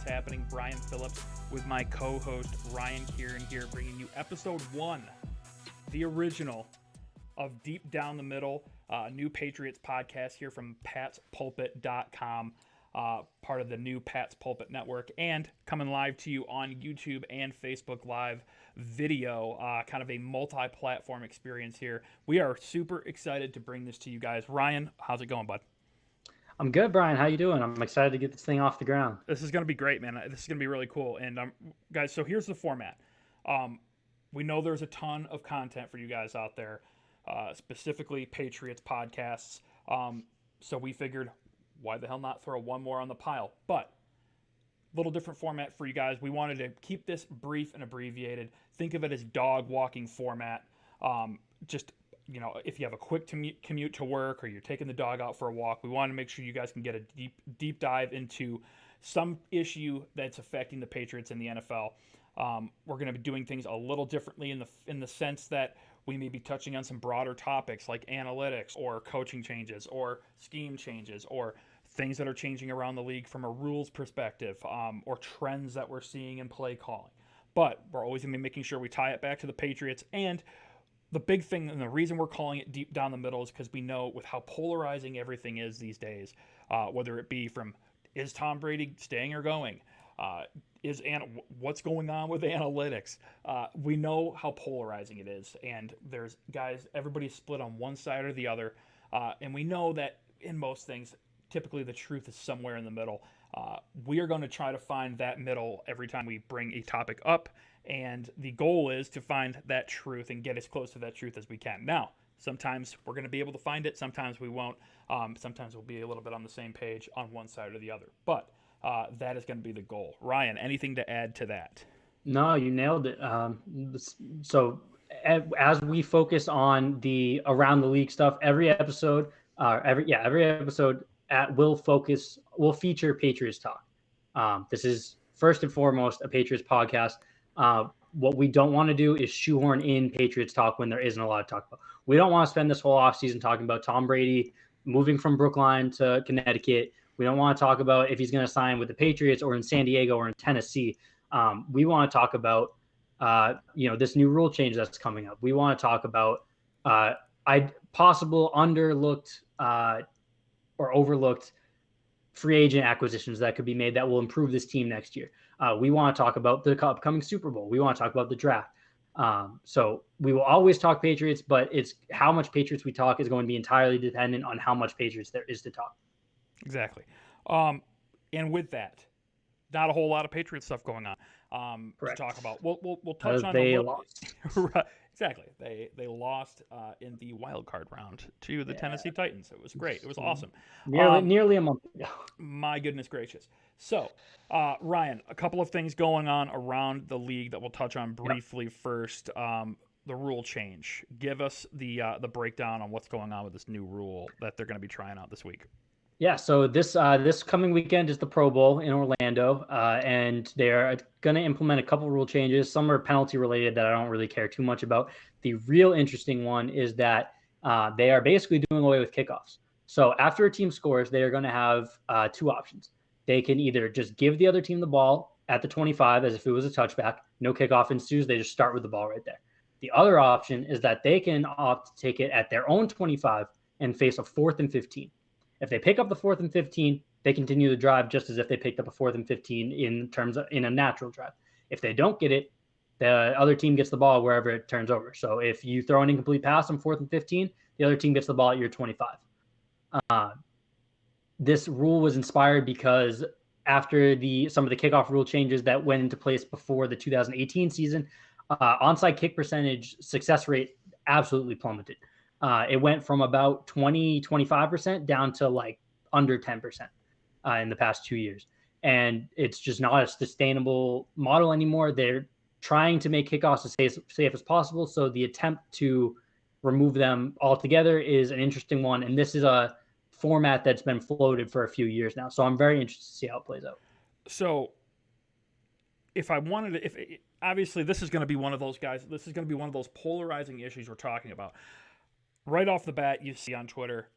happening? Brian Phillips with my co-host Ryan Keiran here, bringing you episode 1, the original of Deep Down the Middle, new Patriots podcast here from patspulpit.com, part of the new Pats Pulpit network, and coming live to you on YouTube and Facebook Live video, kind of a multi-platform experience here. We are super excited to bring this to you guys. Ryan, how's it going, bud? I'm good, Brian. How you doing? I'm excited to get this thing off the ground. This is going to be great, man. This is going to be really cool. And guys, so here's the format. We know there's a ton of content for you guys out there, specifically Patriots podcasts. So we figured, why the hell not throw one more on the pile? But a little different format for you guys. We wanted to keep this brief and abbreviated. Think of it as dog walking format. Just, you know, if you have a quick commute to work or you're taking the dog out for a walk, we want to make sure you guys can get a deep dive into some issue that's affecting the Patriots in the NFL. We're going to be doing things a little differently in the sense that we may be touching on some broader topics like analytics or coaching changes or scheme changes or things that are changing around the league from a rules perspective, or trends that we're seeing in play calling. But we're always going to be making sure we tie it back to the Patriots. And the big thing, and the reason we're calling it Deep Down the Middle, is because we know with how polarizing everything is these days, whether it be from is Tom Brady staying or going, what's going on with analytics, we know how polarizing it is, and there's everybody's split on one side or the other, and we know that in most things, typically the truth is somewhere in the middle. We are going to try to find that middle every time we bring a topic up. And the goal is to find that truth and get as close to that truth as we can. Now, sometimes we're going to be able to find it. Sometimes we won't. Sometimes we'll be a little bit on the same page on one side or the other. But that is going to be the goal. Ryan, anything to add to that? No, you nailed it. So as we focus on the around the league stuff, every episode will feature Patriots talk. This is first and foremost a Patriots podcast. What we don't want to do is shoehorn in Patriots talk when there isn't a lot to talk about. We don't want to spend this whole offseason talking about Tom Brady moving from Brookline to Connecticut. We don't want to talk about if he's going to sign with the Patriots or in San Diego or in Tennessee. We want to talk about, this new rule change that's coming up. We want to talk about possible underlooked or overlooked free agent acquisitions that could be made that will improve this team next year. We want to talk about the upcoming Super Bowl. We want to talk about the draft. So we will always talk Patriots, but it's how much Patriots we talk is going to be entirely dependent on how much Patriots there is to talk. Exactly. And with that, not a whole lot of Patriots stuff going on to talk about. We'll touch on they a little. Lost. Right. Exactly. They lost in the wild card round to the Tennessee Titans. It was great. It was awesome. Nearly a month ago. My goodness gracious. So, Ryan, a couple of things going on around the league that we'll touch on briefly. Yep. First, the rule change. Give us the breakdown on what's going on with this new rule that they're going to be trying out this week. Yeah, so this coming weekend is the Pro Bowl in Orlando, and they're going to implement a couple rule changes. Some are penalty related that I don't really care too much about. The real interesting one is that they are basically doing away with kickoffs. So after a team scores, they are going to have two options. They can either just give the other team the ball at the 25 as if it was a touchback. No kickoff ensues. They just start with the ball right there. The other option is that they can opt to take it at their own 25 and face a 4th and 15. If they pick up the 4th and 15, they continue the drive just as if they picked up a 4th and 15 in a natural drive. If they don't get it, the other team gets the ball wherever it turns over. So if you throw an incomplete pass on 4th and 15, the other team gets the ball at your 25. This rule was inspired because after some of the kickoff rule changes that went into place before the 2018 season, onside kick percentage success rate absolutely plummeted. It went from about 25% down to like under 10% in the past 2 years. And it's just not a sustainable model anymore. They're trying to make kickoffs as safe as possible. So the attempt to remove them altogether is an interesting one. And this is a format that's been floated for a few years now. So I'm very interested to see how it plays out. So obviously this is going to be one of those guys, this is going to be one of those polarizing issues we're talking about. Right off the bat, you see on Twitter,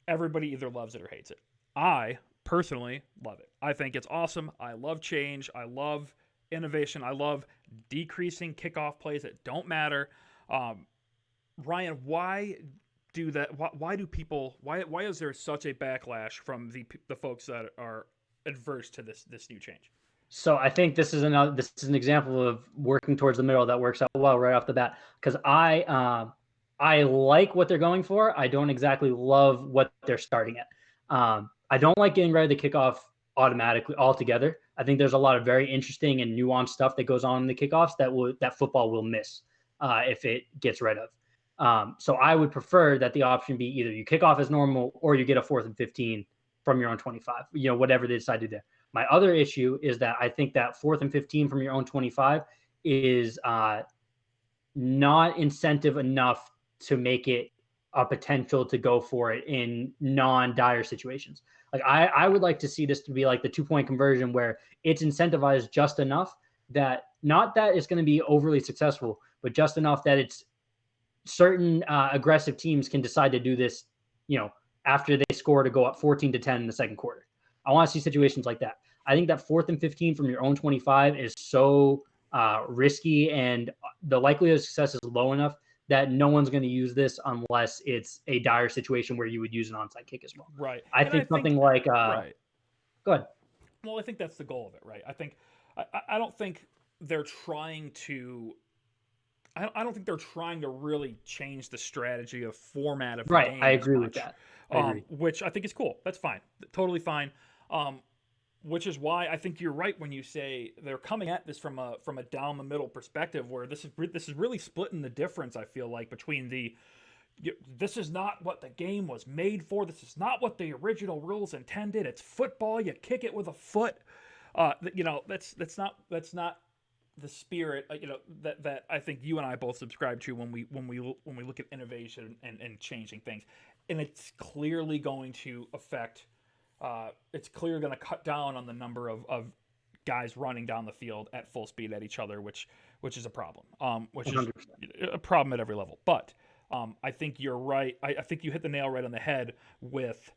everybody either loves it or hates it. I personally love it. I think it's awesome. I love change. I love innovation. I love decreasing kickoff plays that don't matter. Ryan, why do that? Why do people? Why is there such a backlash from the folks that are adverse to this new change? So I think this is an example of working towards the middle that works out well right off the bat, because I like what they're going for. I don't exactly love what they're starting at. I don't like getting rid of the kickoff automatically altogether. I think there's a lot of very interesting and nuanced stuff that goes on in the kickoffs that football will miss if it gets rid of. So I would prefer that the option be either you kick off as normal or you get a 4th and 15 from your own 25. Whatever they decide to do. My other issue is that I think that 4th and 15 from your own 25 is not incentive enough to make it a potential to go for it in non-dire situations. Like I would like to see this to be like the 2-point conversion where it's incentivized just enough that not that it's going to be overly successful, but just enough that it's certain aggressive teams can decide to do this, after they score to go up 14-10 in the second quarter. I want to see situations like that. I think that 4th and 15 from your own 25 is so risky, and the likelihood of success is low enough that no one's going to use this unless it's a dire situation where you would use an onside kick as well. Right. I think something like right. Go ahead. Well, I think that's the goal of it, right? I don't think they're trying to. I don't think they're trying to really change the strategy of format of the game. I agree with that. Which I think is cool. That's fine. Totally fine. Which is why I think you're right when you say they're coming at this from a down the middle perspective, where this is really splitting the difference. I feel like between this is not what the game was made for. This is not what the original rules intended. It's football. You kick it with a foot. That's not the spirit. That I think you and I both subscribe to when we look at innovation and changing things, and it's clearly going to affect. It's clearly going to cut down on the number of guys running down the field at full speed at each other, which is a problem. Which 100%. Is a problem at every level. But I think you're right. I think you hit the nail right on the head with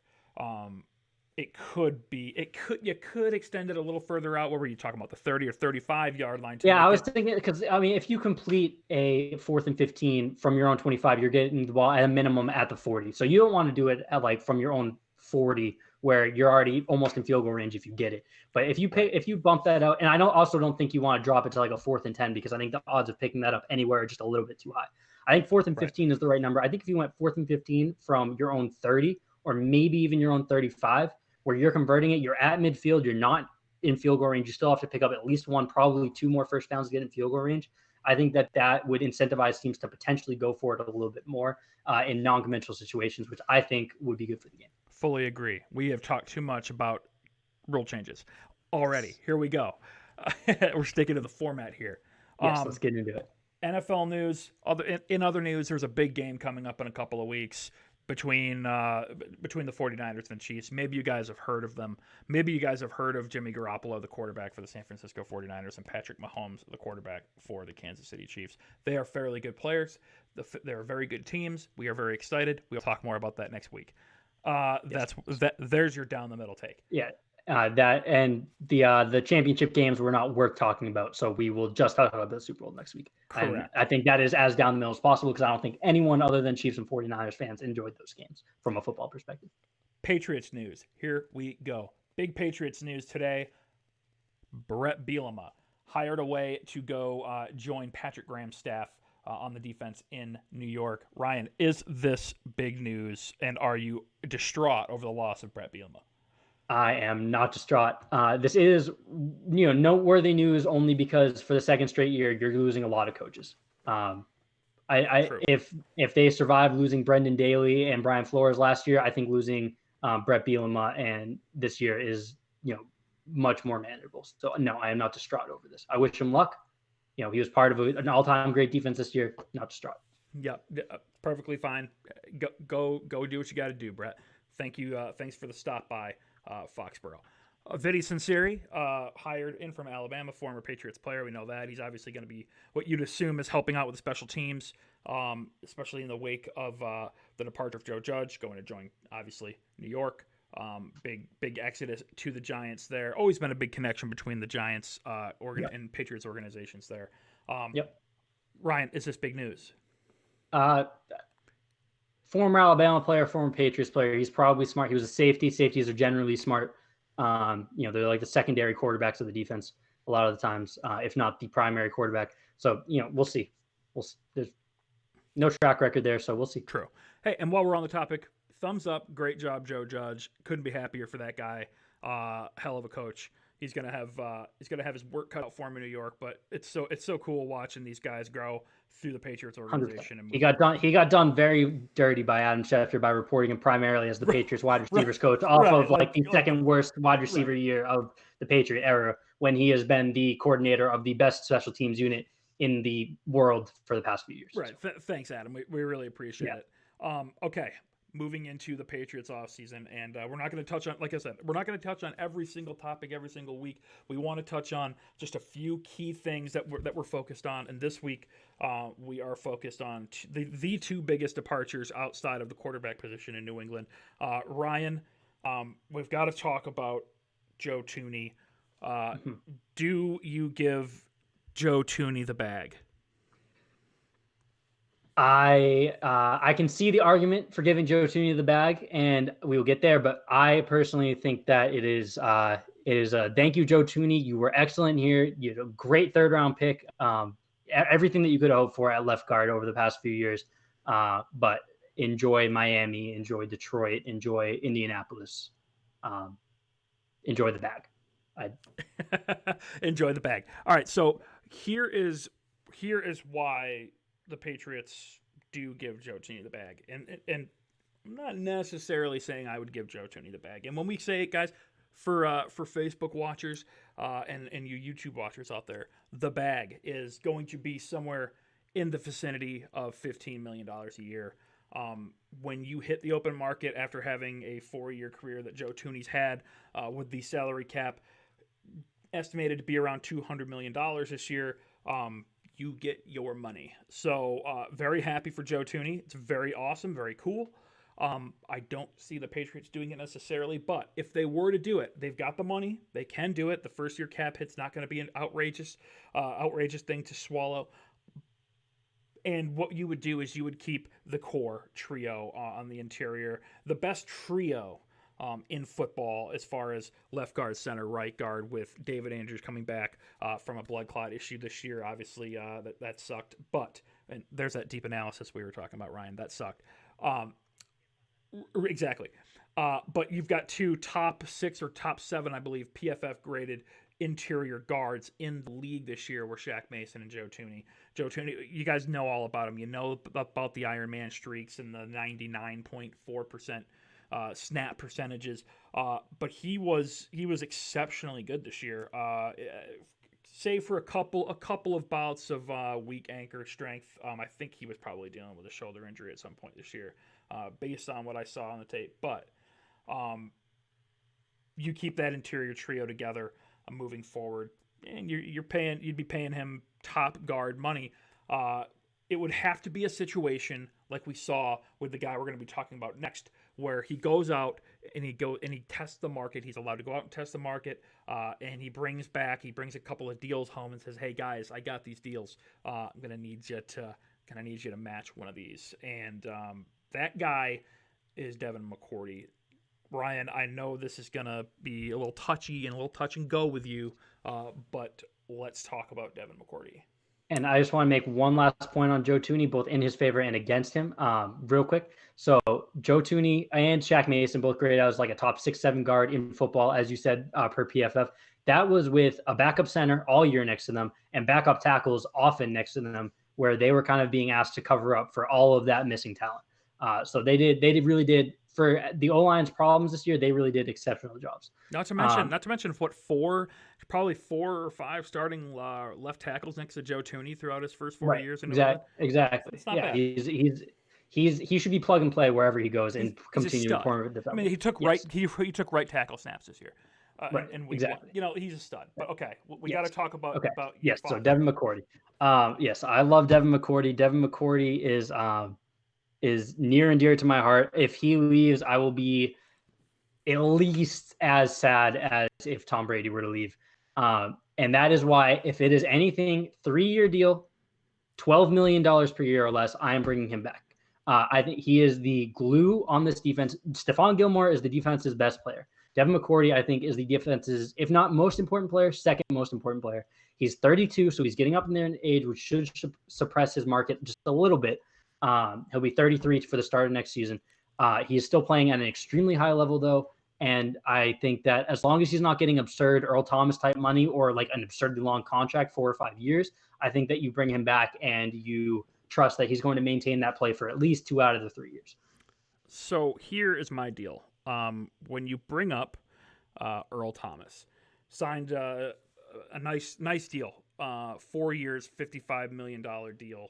you could extend it a little further out. What were you talking about? The 30 or 35 yard line? I was thinking, because if you complete a 4th and 15 from your own 25, you're getting the ball at a minimum at the 40. So you don't want to do it at from your own 40 where you're already almost in field goal range if you get it. But if you bump that out, and I don't think you want to drop it to like a 4th and 10, because I think the odds of picking that up anywhere are just a little bit too high. I think 4th and 15 is the right number. I think if you went 4th and 15 from your own 30 or maybe even your own 35, where you're converting it, you're at midfield, you're not in field goal range, you still have to pick up at least 1, probably 2 more first downs to get in field goal range. I think that would incentivize teams to potentially go for it a little bit more in non-conventional situations, which I think would be good for the game. Fully agree. We have talked too much about rule changes already. Here we go. We're sticking to the format here. Yes, let's get into it. NFL news. In other news, there's a big game coming up in a couple of weeks between the 49ers and the Chiefs. Maybe you guys have heard of them. Maybe you guys have heard of Jimmy Garoppolo, the quarterback for the San Francisco 49ers, and Patrick Mahomes, the quarterback for the Kansas City Chiefs. They are fairly good players. They're very good teams. We are very excited. We'll talk more about that next week. Yes. There's your down the middle take. Yeah. That and the championship games were not worth talking about, so we will just talk about the Super Bowl next week. Correct. And I think that is as down the middle as possible, because I don't think anyone other than Chiefs and 49ers fans enjoyed those games from a football perspective. Patriots news. Here we go. Big Patriots news today. Brett Bielema hired away to go join Patrick Graham's staff on the defense in New York. Ryan, is this big news, and are you distraught over the loss of Brett Bielema? I am not distraught. This is, noteworthy news only because for the second straight year, you're losing a lot of coaches. If they survive losing Brendan Daly and Brian Flores last year, I think losing Brett Bielema and this year is, much more manageable. So no, I am not distraught over this. I wish him luck. He was part of an all-time great defense this year. Not distraught. Yep, perfectly fine. Go do what you got to do, Brett. Thank you. Thanks for the stop by. Foxborough. Vinny Cincinnati, hired in from Alabama, former Patriots player. We know that. He's obviously going to be what you'd assume is helping out with the special teams, especially in the wake of the departure of Joe Judge, going to join, obviously, New York. Big exodus to the Giants there. Always been a big connection between the Giants and Patriots organizations there. Yep. Ryan, is this big news? Former Alabama player, former Patriots player. He's probably smart. He was a safety. Safeties are generally smart. They're like the secondary quarterbacks of the defense a lot of the times, if not the primary quarterback. So, we'll see. There's no track record there, so we'll see. True. Hey, and while we're on the topic, thumbs up. Great job, Joe Judge. Couldn't be happier for that guy. Hell of a coach. He's gonna have his work cut out for him in New York, but it's so cool watching these guys grow through the Patriots organization. 100%. He got done very dirty by Adam Schefter by reporting him primarily as the Patriots wide receivers coach off of the second worst wide receiver year of the Patriot era, when he has been the coordinator of the best special teams unit in the world for the past few years. Right. Thanks, Adam. We really appreciate it. Okay. Moving into the Patriots offseason, and we're not going to touch on, like I said, we're not going to touch on every single topic every single week. We want to touch on just a few key things that we're focused on. And this week, we are focused on the two biggest departures outside of the quarterback position in New England. Ryan, we've got to talk about Joe Thuney. Do you give Joe Thuney the bag? I can see the argument for giving Joe Thuney the bag, and we will get there. But I personally think that it is thank you, Joe Thuney. You were excellent here. You had a great third round pick. Everything that you could hope for at left guard over the past few years. But enjoy Miami, enjoy Detroit, enjoy Indianapolis. Enjoy the bag. Enjoy the bag. All right, so here is why the Patriots do give Joe Thuney the bag, and I'm not necessarily saying I would give Joe Thuney the bag. And when we say it, guys, for Facebook watchers and you YouTube watchers out there, the bag is going to be somewhere in the vicinity of $15 million a year. When you hit the open market after having a 4-year career that Joe Thuney's had, with the salary cap estimated to be around $200 million this year, you get your money. So very happy for Joe Thuney. It's very awesome, very cool. I don't see the Patriots doing it necessarily, but if they were to do it, they've got the money. They can do it. The first-year cap hit's not going to be an outrageous thing to swallow. And what you would do is you would keep the core trio on the interior, the best trio in football as far as left guard, center, right guard, with David Andrews coming back from a blood clot issue this year. Obviously, that sucked. But and there's that deep analysis we were talking about, Ryan. That sucked. Exactly. But you've got two top 6 or top 7, I believe, PFF graded interior guards in the league this year were Shaq Mason and Joe Thuney. Joe Thuney, you guys know all about him. You know about the Iron Man streaks and the 99.4% snap percentages. But he was exceptionally good this year. Save for a couple of bouts of weak anchor strength. I think he was probably dealing with a shoulder injury at some point this year, based on what I saw on the tape. But you keep that interior trio together moving forward, and you'd be paying him top guard money. It would have to be a situation like we saw with the guy we're going to be talking about next, where he goes out and he tests the market. He's allowed to go out and test the market, and he brings a couple of deals home and says, "Hey guys, I got these deals. I'm gonna need you to match one of these." And that guy is Devin McCourty. Ryan, I know this is gonna be a little touchy and a little touch and go with you, but let's talk about Devin McCourty. And I just want to make one last point on Joe Thuney, both in his favor and against him, real quick. So Joe Thuney and Shaq Mason both graded out as like a top 6-7 guard in football, as you said, per PFF. That was with a backup center all year next to them and backup tackles often next to them, where they were kind of being asked to cover up for all of that missing talent. So they really did for the O-line's problems this year. They really did exceptional jobs. Not to mention probably 4 or 5 starting left tackles next to Joe Thuney throughout his first 4 years. Exactly. Yeah, bad. He should be plug and play wherever he goes and continue to perform. I mean, he took right tackle snaps this year. And exactly. He's a stud. But okay, we got to talk about yes. So Devin McCourty. Yes, I love Devin McCourty. Devin McCourty is near and dear to my heart. If he leaves, I will be at least as sad as if Tom Brady were to leave. And that is why, if it is anything, 3-year deal, $12 million per year or less, I am bringing him back. I think he is the glue on this defense. Stephon Gilmore is the defense's best player. Devin McCourty, I think, is the defense's, if not most important player, second most important player. He's 32, so he's getting up in there in age, which should suppress his market just a little bit. He'll be 33 for the start of next season. He is still playing at an extremely high level, though. And I think that as long as he's not getting absurd Earl Thomas type money or like an absurdly long contract, 4 or 5 years, I think that you bring him back and you trust that he's going to maintain that play for at least 2 out of the 3 years. So here is my deal. When you bring up Earl Thomas, signed a nice deal, 4 years, $55 million deal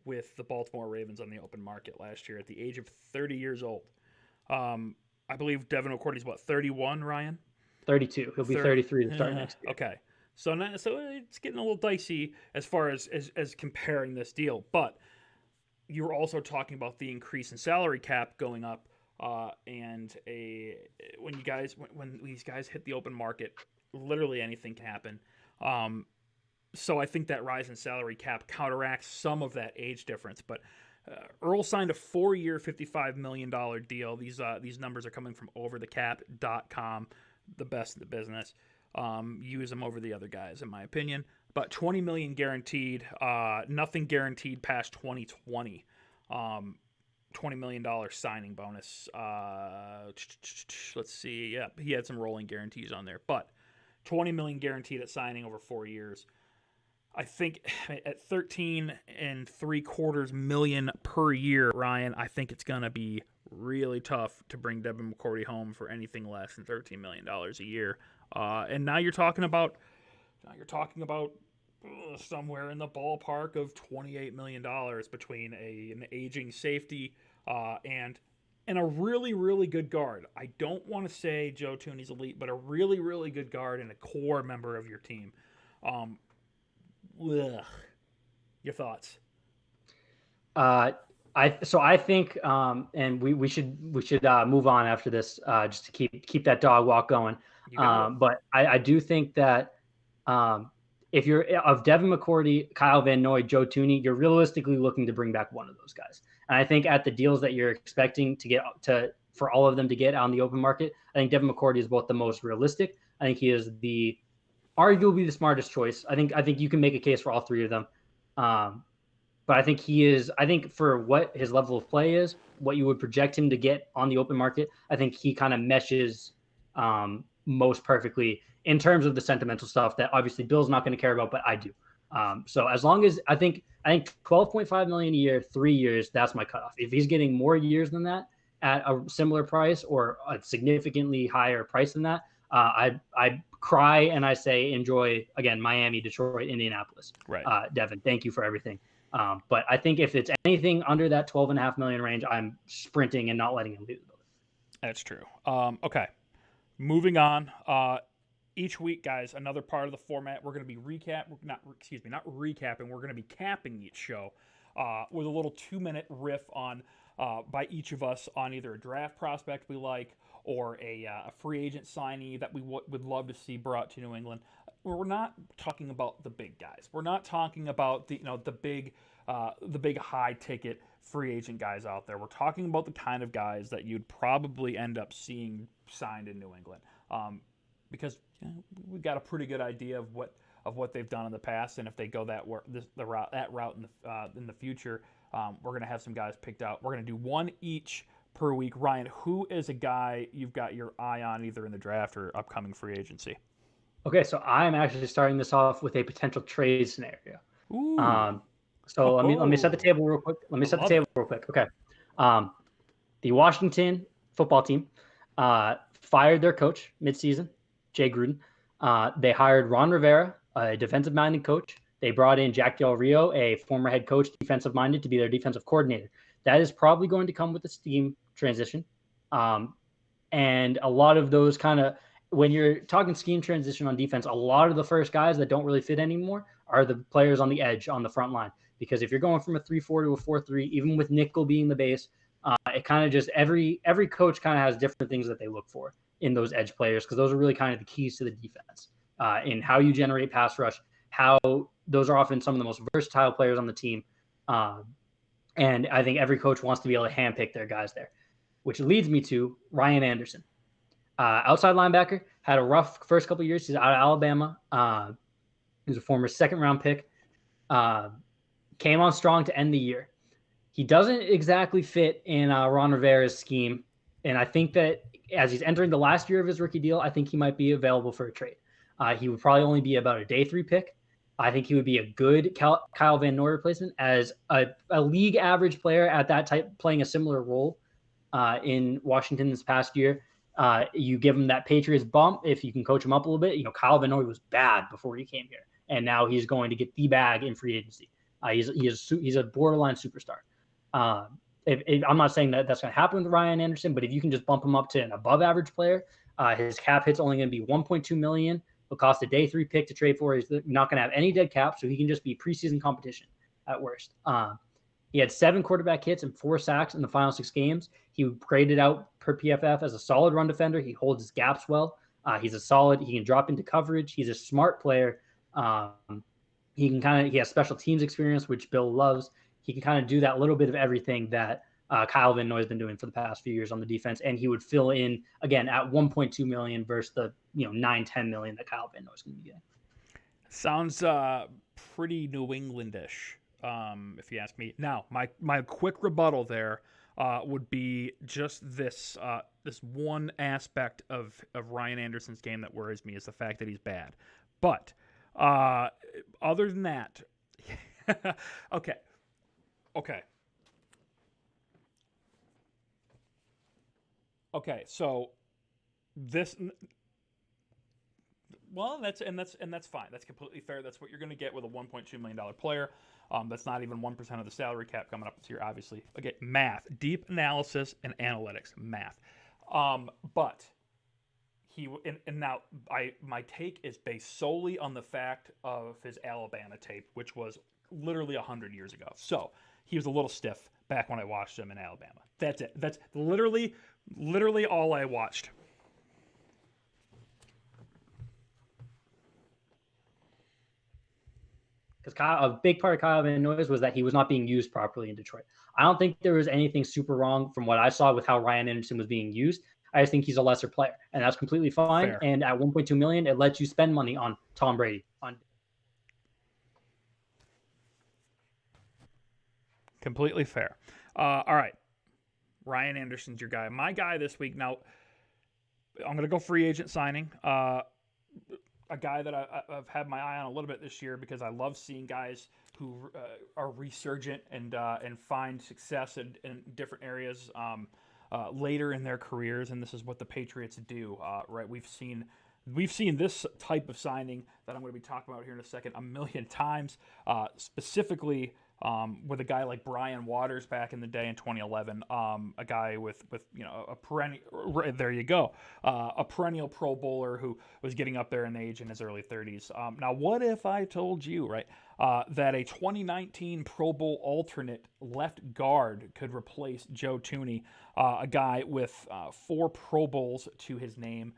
with the Baltimore Ravens on the open market last year at the age of 30 years old. I believe Devin McCourty's, 31, Ryan? 32. He'll be 33 to start next year. Okay. So it's getting a little dicey as far as comparing this deal. But you're also talking about the increase in salary cap going up, and when these guys hit the open market, literally anything can happen. So I think that rise in salary cap counteracts some of that age difference. But Earl signed a 4-year, $55 million deal. These numbers are coming from overthecap.com, the best in the business. Use them over the other guys, in my opinion. But $20 million guaranteed, nothing guaranteed past 2020. $20 million signing bonus. Let's see. Yeah, he had some rolling guarantees on there. But $20 million guaranteed at signing over 4 years. I think at $13.75 million per year, Ryan, I think it's going to be really tough to bring Devin McCourty home for anything less than $13 million a year. And now you're talking about somewhere in the ballpark of $28 million between an aging safety and a really, really good guard. I don't want to say Joe Thuney's elite, but a really, really good guard and a core member of your team. Your thoughts? I think, and we should move on after this, just to keep that dog walk going. But I do think that if you're of Devin McCourty, Kyle Van Noy, Joe Thuney, you're realistically looking to bring back one of those guys. And I think at the deals that you're expecting to get for all of them to get on the open market, I think Devin McCourty is both the most realistic. I think he is arguably the smartest choice. I think you can make a case for all three of them. But I think for what his level of play is, what you would project him to get on the open market, I think he kind of meshes most perfectly in terms of the sentimental stuff that obviously Bill's not going to care about, but I do. So as long as I think $12.5 million a year, 3 years, that's my cutoff. If he's getting more years than that at a similar price or a significantly higher price than that, I cry and I say enjoy again Miami, Detroit, Indianapolis. Right. Devin, thank you for everything. But I think if it's anything under that $12.5 million range, I'm sprinting and not letting him leave the building. That's true. Okay. Moving on. Each week, guys, another part of the format, we're going to be not recapping. We're going to be capping each show with a little 2-minute riff on by each of us on either a draft prospect we like or a free agent signee that we would love to see brought to New England. We're not talking about the big guys. We're not talking about the big high ticket free agent guys out there. We're talking about the kind of guys that you'd probably end up seeing signed in New England, because we've got a pretty good idea of what they've done in the past, and if they go that route in the future, we're going to have some guys picked out. We're going to do one each per week. Ryan, who is a guy you've got your eye on either in the draft or upcoming free agency? Okay, so I'm actually starting this off with a potential trade scenario. Ooh. Let me set the table real quick. Okay. The Washington football team fired their coach midseason, Jay Gruden. They hired Ron Rivera, a defensive-minded coach. They brought in Jack Del Rio, a former head coach, defensive-minded, to be their defensive coordinator. That is probably going to come with the scheme transition. And a lot of those when you're talking scheme transition on defense, a lot of the first guys that don't really fit anymore are the players on the edge, on the front line. Because if you're going from a 3-4 to a 4-3, even with nickel being the base, it kind of just every coach kind of has different things that they look for. in those edge players, because those are really kind of the keys to the defense, in how you generate pass rush, how those are often some of the most versatile players on the team. And I think every coach wants to be able to handpick their guys there, which leads me to Ryan Anderson. Outside linebacker, had a rough first couple of years. He's out of Alabama. He was a former second-round pick. Came on strong to end the year. He doesn't exactly fit in Ron Rivera's scheme, and I think that as he's entering the last year of his rookie deal, I think he might be available for a trade. He would probably only be about a day 3 pick. I think he would be a good Kyle Van Noy replacement as a league average player at that type, playing a similar role in Washington this past year. You give him that Patriots bump if you can coach him up a little bit. Kyle Van Noy was bad before he came here, and now he's going to get the bag in free agency. He's a borderline superstar. I'm not saying that that's going to happen with Ryan Anderson, but if you can just bump him up to an above average player, his cap hit's only going to be $1.2 million. It'll cost a day 3 pick to trade for. He's not going to have any dead cap, so he can just be preseason competition at worst. He had 7 quarterback hits and 4 sacks in the final 6 games. He graded out per PFF as a solid run defender. He holds his gaps well. He can drop into coverage. He's a smart player. He has special teams experience, which Bill loves. He can kind of do that little bit of everything that Kyle Van Noy has been doing for the past few years on the defense, and he would fill in again at $1.2 million versus the $9-10 million that Kyle Van Noy is going to be getting. Sounds pretty New Englandish, if you ask me. Now, my quick rebuttal there would be just this one aspect of Ryan Anderson's game that worries me is the fact that he's bad. But other than that, okay. Okay, so this, well, that's fine. That's completely fair. That's what you're going to get with a $1.2 million player. That's not even 1% of the salary cap coming up this year, obviously. Okay, math, deep analysis and analytics, math. But now my take is based solely on the fact of his Alabama tape, which was literally 100 years ago. So he was a little stiff back when I watched him in Alabama. That's it. That's literally all I watched. Because a big part of Kyle Van Noy's was that he was not being used properly in Detroit. I don't think there was anything super wrong from what I saw with how Ryan Anderson was being used. I just think he's a lesser player, and that's completely fine. Fair. And at $1.2 million, it lets you spend money on Tom Brady. Completely fair. All right. Ryan Anderson's your guy. My guy this week. Now, I'm going to go free agent signing. A guy that I've had my eye on a little bit this year because I love seeing guys who are resurgent and find success in different areas later in their careers, and this is what the Patriots do. Right? We've seen this type of signing that I'm going to be talking about here in a second a million times, specifically with a guy like Brian Waters back in the day in 2011, a guy with a perennial, there you go, a perennial Pro Bowler who was getting up there in age in his early 30s. Now, what if I told you, right, that a 2019 Pro Bowl alternate left guard could replace Joe Thuney, a guy with 4 Pro Bowls to his name,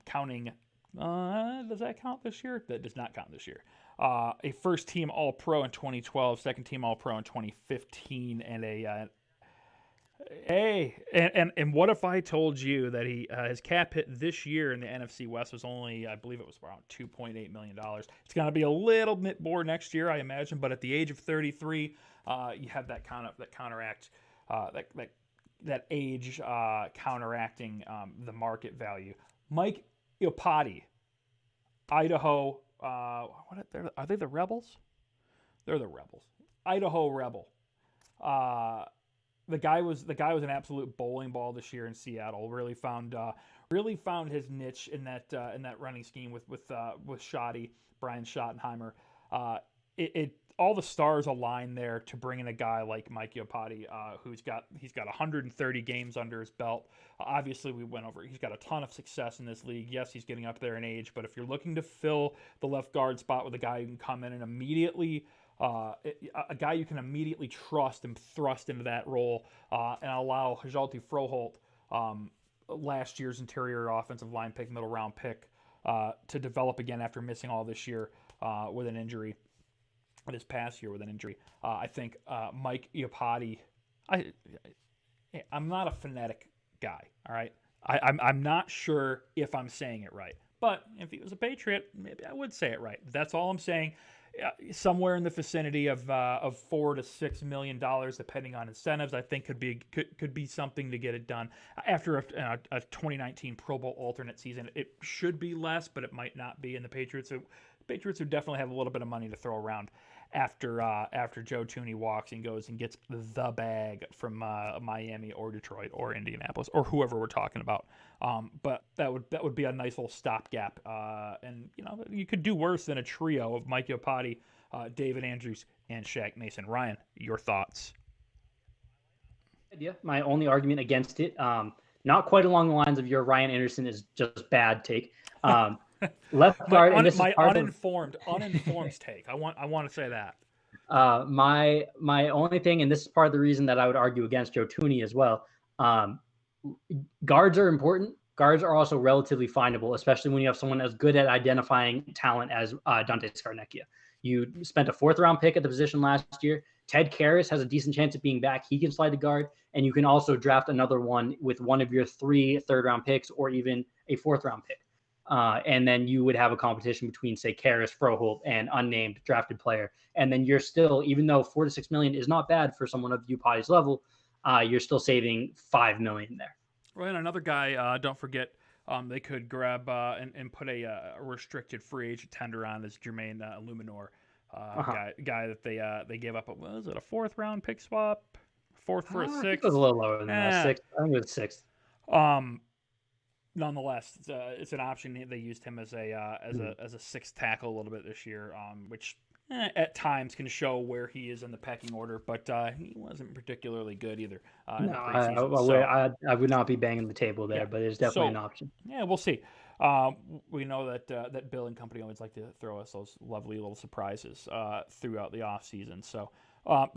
counting. Does that count this year? That does not count this year. A first-team All-Pro in 2012, second-team All-Pro in 2015, and and what if I told you that his cap hit this year in the NFC West was only, I believe it was around $2.8 million. It's going to be a little bit more next year, I imagine, but at the age of 33, you have that counteract that age counteracting the market value. Mike Iupati, Idaho. Are they the Rebels? They're the Rebels. Idaho Rebel. The guy was an absolute bowling ball this year in Seattle. Really found his niche in that running scheme with Schotty, Brian Schottenheimer. All the stars align there to bring in a guy like Mike Iupati, he's got 130 games under his belt. Obviously, we went over. He's got a ton of success in this league. Yes, he's getting up there in age, but if you're looking to fill the left guard spot with a guy who can come in and immediately, a guy you can immediately trust and thrust into that role, and allow Hjalti Froholt, last year's interior offensive line pick, middle round pick, to develop again after missing all this year with an injury, this past year with an injury. I think Mike Iupati, I'm not a phonetic guy, all right? I'm not sure if I'm saying it right. But if he was a Patriot, maybe I would say it right. That's all I'm saying. Somewhere in the vicinity of $4 to $6 million, depending on incentives, I think could be something to get it done after a 2019 Pro Bowl alternate season. It should be less, but it might not be. And the Patriots would definitely have a little bit of money to throw around after Joe Thuney walks and goes and gets the bag from Miami or Detroit or Indianapolis or whoever we're talking about. But that would be a nice little stopgap. And you could do worse than a trio of Mike Iupati, David Andrews, and Shaq Mason. Ryan, your thoughts? Yeah, my only argument against it, not quite along the lines of your Ryan Anderson is just bad take. Left guard, and this is part uninformed take. I want to say that. My only thing, and this is part of the reason that I would argue against Joe Thuney as well. Guards are important. Guards are also relatively findable, especially when you have someone as good at identifying talent as Dante Scarnecchia. You spent a 4th round pick at the position last year. Ted Karras has a decent chance of being back. He can slide to guard, and you can also draft another one with one of your 3 third-round picks or even a 4th round pick. And then you would have a competition between, say, Karras, Froholt, and unnamed drafted player. And then you're still, even though $4 to $6 million is not bad for someone of Iupati's level, you're still saving $5 million there. Right, another guy. Don't forget, they could grab and put a restricted free agent tender on is Jermaine Luminor, guy that they gave up. What was it, a 4th round pick swap? 4th for a 6th? It was a little lower than that. 6th. I think it was 6th. Nonetheless, it's an option. They used him as a 6th tackle a little bit this year, which at times can show where he is in the pecking order, but he wasn't particularly good either. No, I would not be banging the table there, but it's definitely an option. Yeah, we'll see. We know that Bill and company always like to throw us those lovely little surprises throughout the off season. So,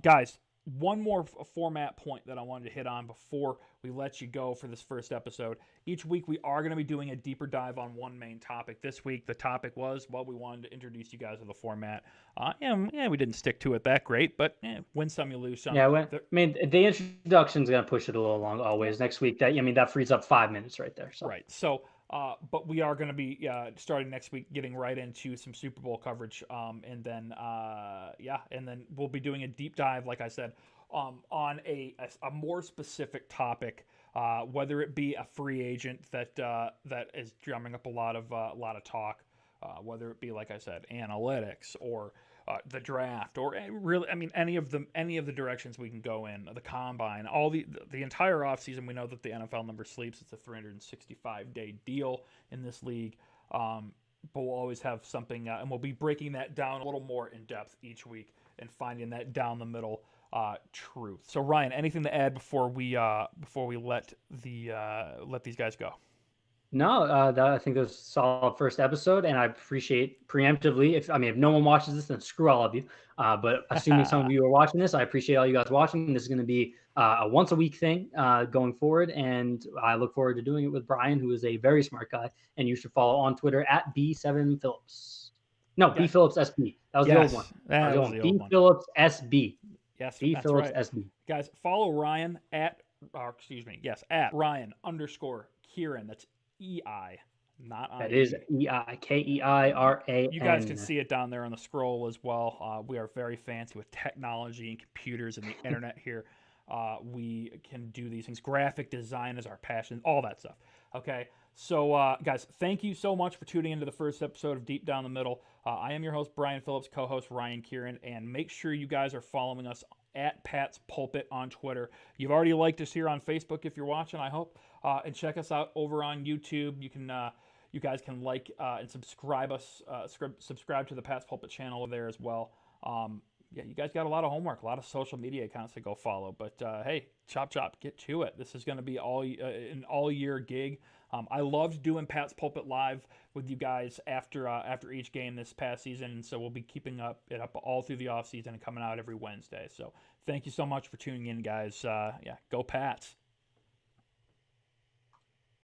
guys, one more format point that I wanted to hit on before we let you go for this first episode. Each week we are going to be doing a deeper dive on one main topic. This week the topic was, we wanted to introduce you guys to the format. We didn't stick to it that great, but win some, you lose some. Yeah, the introduction's going to push it a little along always. Next week, that frees up 5 minutes right there. So. Right. So, but we are going to be starting next week, getting right into some Super Bowl coverage, and then we'll be doing a deep dive, like I said, on a more specific topic, whether it be a free agent that is drumming up a lot of talk, whether it be, like I said, analytics or the draft, or really, any of the directions we can go in, the combine, all the entire offseason. We know that the NFL never sleeps. It's a 365-day deal in this league. But we'll always have something, and we'll be breaking that down a little more in depth each week and finding that down the middle truth. So Ryan, anything to add before we let these guys go? No, I think that was a solid first episode, and I appreciate preemptively. If no one watches this, then screw all of you. But assuming some of you are watching this, I appreciate all you guys watching. This is going to be a once a week thing going forward, and I look forward to doing it with Brian, who is a very smart guy, and you should follow on Twitter at B7Phillips. No, B Phillips SB. That was the old one. That was the old one. B Phillips SB. Yes, B that's Phillips right. SB. Guys, follow Ryan at Ryan_Keiran. That's EI, not I. That is EI, Keiran. You guys can see it down there on the scroll as well. We are very fancy with technology and computers and the internet here. We can do these things. Graphic design is our passion, all that stuff. Okay, so guys, thank you so much for tuning into the first episode of Deep Down the Middle. I am your host, Brian Phillips, co-host Ryan Keiran, and make sure you guys are following us at Pats Pulpit on Twitter. You've already liked us here on Facebook if you're watching, I hope. And check us out over on YouTube. You guys can like and subscribe to the Pats Pulpit channel there as well. You guys got a lot of homework, a lot of social media accounts to go follow. But hey, chop, get to it. This is going to be an all-year gig. I loved doing Pats Pulpit live with you guys after each game this past season, and so we'll be keeping it up all through the offseason and coming out every Wednesday. So thank you so much for tuning in, guys. Go Pats.